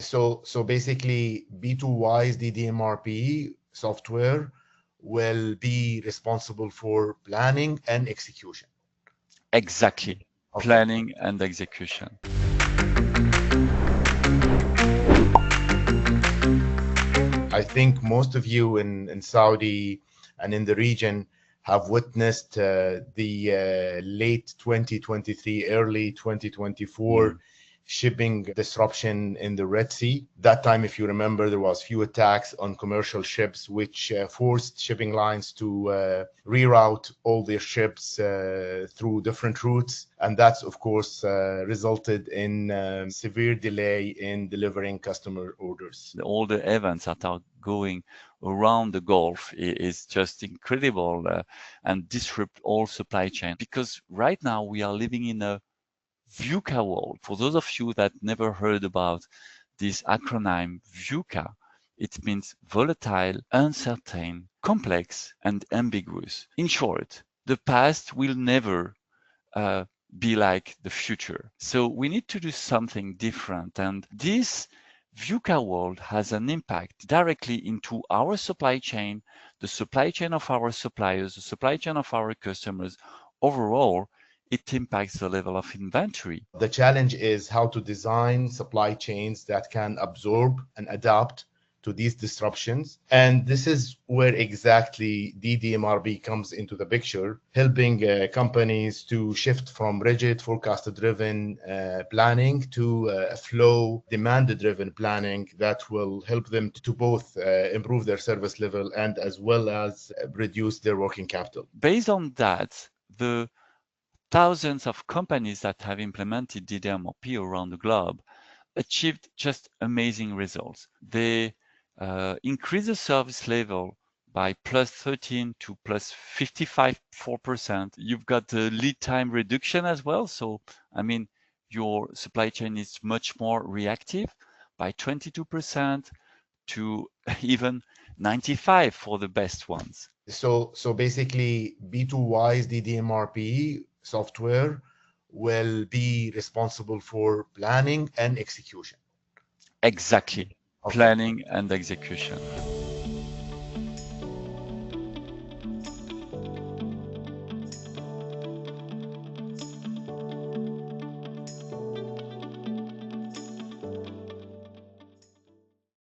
So basically, b2wise DDMRP software will be responsible for planning and execution. Exactly. Okay. Planning and execution. I think most of you in Saudi and in the region have witnessed the late 2023, early 2024 shipping disruption in the Red Sea. That time, if you remember, there was few attacks on commercial ships, which forced shipping lines to reroute all their ships through different routes. And that's, of course, resulted in severe delay in delivering customer orders. All the events that are going around the Gulf is just incredible and disrupt all supply chain. Because right now we are living in a VUCA world. For those of you that never heard about this acronym VUCA, it means volatile, uncertain, complex, and ambiguous. In short, the past will never be like the future. So we need to do something different. And this VUCA world has an impact directly into our supply chain, the supply chain of our suppliers, the supply chain of our customers. Overall, it impacts the level of inventory. The challenge is how to design supply chains that can absorb and adapt to these disruptions. And this is where exactly DDMRP comes into the picture, helping companies to shift from rigid forecast-driven planning to flow demand-driven planning that will help them to both improve their service level and as well as reduce their working capital. Based on that, the thousands of companies that have implemented DDMRP around the globe achieved just amazing results. They increased the service level by plus 13 to plus 55.4%. You've got the lead time reduction as well. So, I mean, your supply chain is much more reactive by 22% to even 95 for the best ones. So basically, b2wise DDMRP software will be responsible for planning and execution. Exactly. Planning and execution.